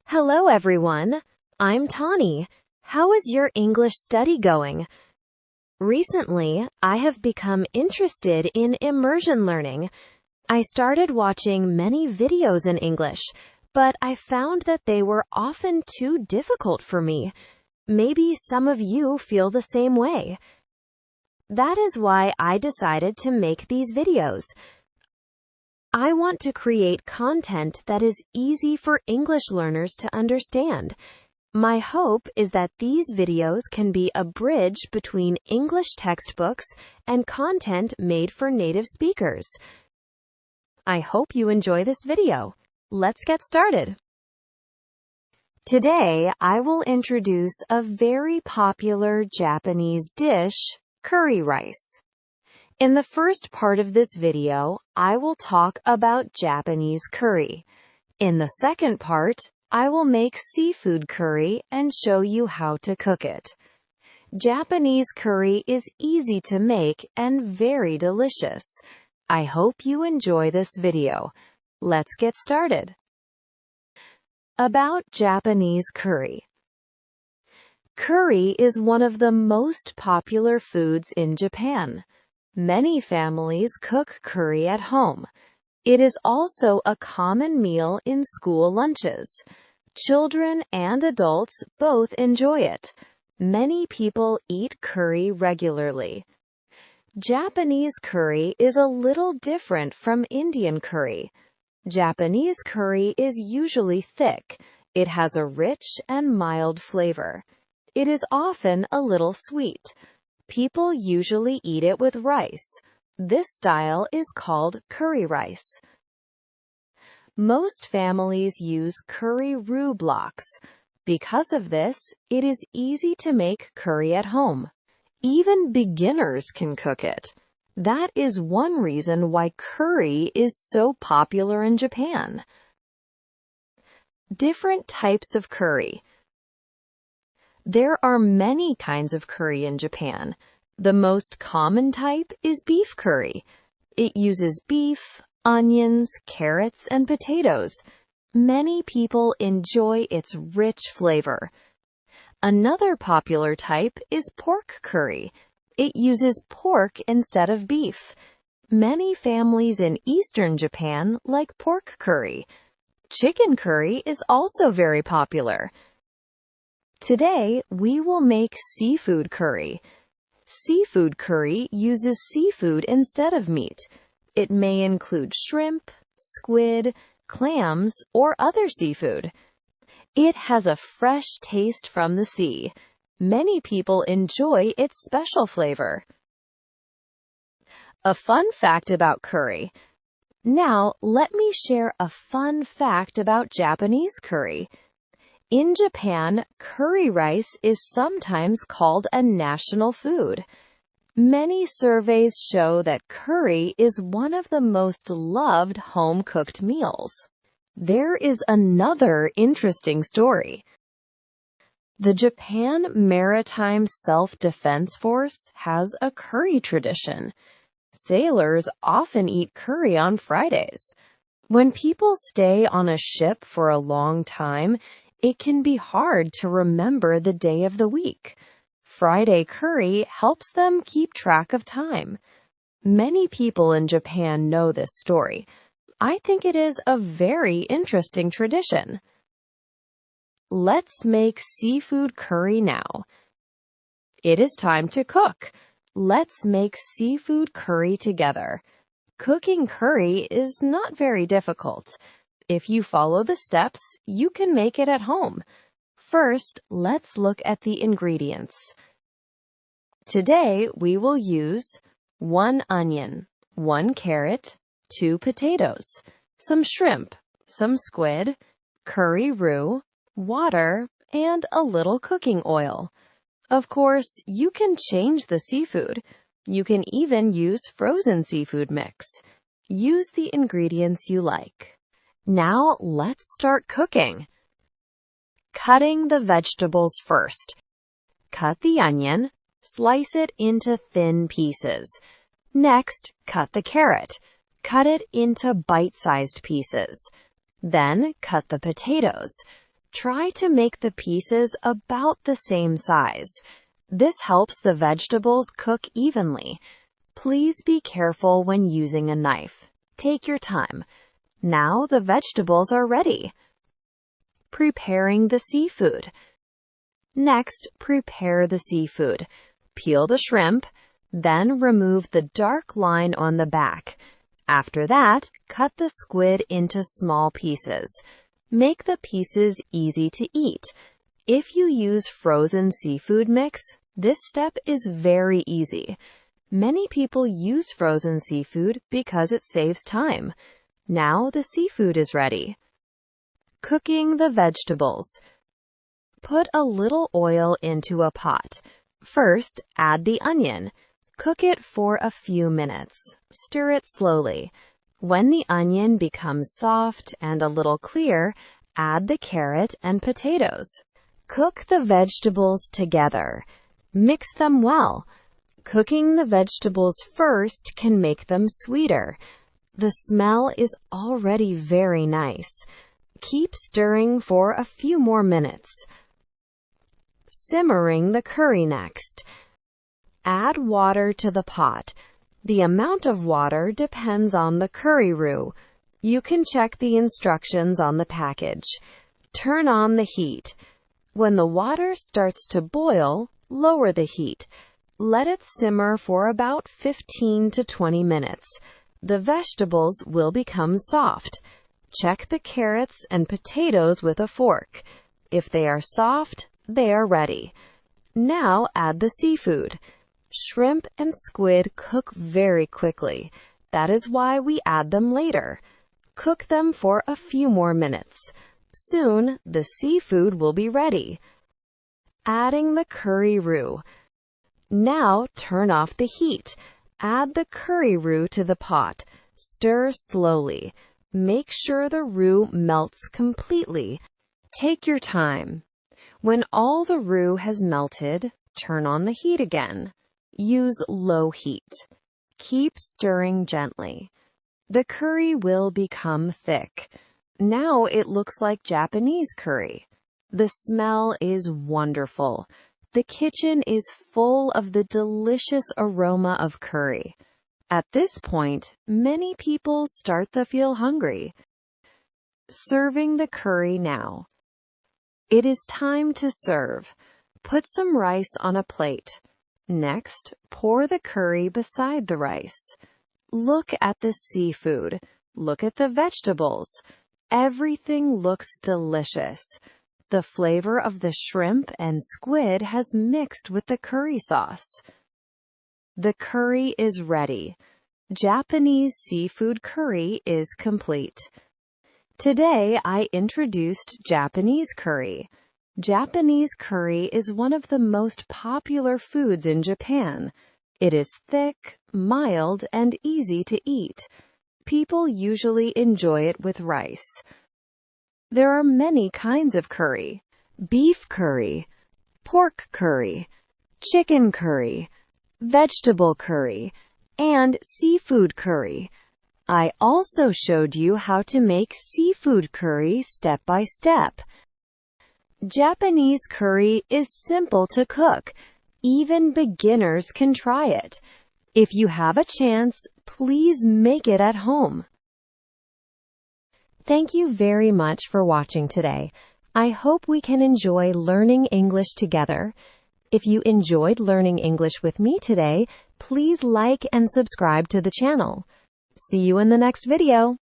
Hello everyone, I'm Tani. How is your English study going? Recently, I have become interested in immersion learning. I started watching many videos in English, but I found that they were often too difficult for me. Maybe some of you feel the same way. That is why I decided to make these videos. I want to create content that is easy for English learners to understand. My hope is that these videos can be a bridge between English textbooks and content made for native speakers. I hope you enjoy this video. Let's get started. Today, I will introduce a very popular Japanese dish, curry rice. In the first part of this video, I will talk about Japanese curry. In the second part, I will make seafood curry and show you how to cook it. Japanese curry is easy to make and very delicious. I hope you enjoy this video. Let's get started. About Japanese curry. Curry is one of the most popular foods in Japan. Many families cook curry at home. It is also a common meal in school lunches. Children and adults both enjoy it. Many people eat curry regularly. Japanese curry is a little different from Indian curry. Japanese curry is usually thick. It has a rich and mild flavor. It is often a little sweet. People usually eat it with rice. This style is called curry rice. Most families use curry roux blocks. Because of this, it is easy to make curry at home. Even beginners can cook it. That is one reason why curry is so popular in Japan. Different types of curry. There are many kinds of curry in Japan. The most common type is beef curry. It uses beef, onions, carrots, and potatoes. Many people enjoy its rich flavor. Another popular type is pork curry. It uses pork instead of beef. Many families in eastern Japan like pork curry. Chicken curry is also very popular. Today, we will make seafood curry. Seafood curry uses seafood instead of meat. It may include shrimp, squid, clams, or other seafood. It has a fresh taste from the sea. Many people enjoy its special flavor. A fun fact about curry. Now, let me share a fun fact about Japanese curry. In Japan, curry rice is sometimes called a national food. Many surveys show that curry is one of the most loved home-cooked meals. There is another interesting story. The Japan Maritime Self-Defense Force has a curry tradition. Sailors often eat curry on Fridays. When people stay on a ship for a long time, it can be hard to remember the day of the week. Friday curry helps them keep track of time. Many people in Japan know this story. I think it is a very interesting tradition. Let's make seafood curry now. It is time to cook. Let's make seafood curry together. Cooking curry is not very difficult. If you follow the steps, you can make it at home. First, let's look at the ingredients. Today, we will use 1 onion, 1 carrot, 2 potatoes, some shrimp, some squid, curry roux, water, and a little cooking oil. Of course, you can change the seafood. You can even use frozen seafood mix. Use the ingredients you like. Now, let's start cooking. Cutting the vegetables first. Cut the onion, slice it into thin pieces. Next, cut the carrot. Cut it into bite-sized pieces. Then, cut the potatoes. Try to make the pieces about the same size. This helps the vegetables cook evenly. Please be careful when using a knife. Take your time. Now the vegetables are ready. Preparing the seafood. Next, prepare the seafood. Peel the shrimp, then remove the dark line on the back. After that, cut the squid into small pieces. Make the pieces easy to eat. If you use frozen seafood mix, this step is very easy. Many people use frozen seafood because it saves time. Now the seafood is ready. Cooking the vegetables. Put a little oil into a pot. First, add the onion. Cook it for a few minutes. Stir it slowly. When the onion becomes soft and a little clear, add the carrot and potatoes. Cook the vegetables together. Mix them well. Cooking the vegetables first can make them sweeter. The smell is already very nice. Keep stirring for a few more minutes. Simmering the curry next. Add water to the pot. The amount of water depends on the curry roux. You can check the instructions on the package. Turn on the heat. When the water starts to boil, lower the heat. Let it simmer for about 15 to 20 minutes. The vegetables will become soft. Check the carrots and potatoes with a fork. If they are soft, they are ready. Now add the seafood. Shrimp and squid cook very quickly. That is why we add them later. Cook them for a few more minutes. Soon, the seafood will be ready. Adding the curry roux. Now turn off the heat. Add the curry roux to the pot. Stir slowly. Make sure the roux melts completely. Take your time. When all the roux has melted, turn on the heat again. Use low heat. Keep stirring gently. The curry will become thick. Now it looks like Japanese curry. The smell is wonderful. The kitchen is full of the delicious aroma of curry. At this point, many people start to feel hungry. Serving the curry now. It is time to serve. Put some rice on a plate. Next, pour the curry beside the rice. Look at the seafood. Look at the vegetables. Everything looks delicious. The flavor of the shrimp and squid has mixed with the curry sauce. The curry is ready. Japanese seafood curry is complete. Today I introduced Japanese curry. Japanese curry is one of the most popular foods in Japan. It is thick, mild, and easy to eat. People usually enjoy it with rice. There are many kinds of curry: beef curry, pork curry, chicken curry, vegetable curry, and seafood curry. I also showed you how to make seafood curry step by step. Japanese curry is simple to cook. Even beginners can try it. If you have a chance, please make it at home. Thank you very much for watching today. I hope we can enjoy learning English together. If you enjoyed learning English with me today, please like and subscribe to the channel. See you in the next video.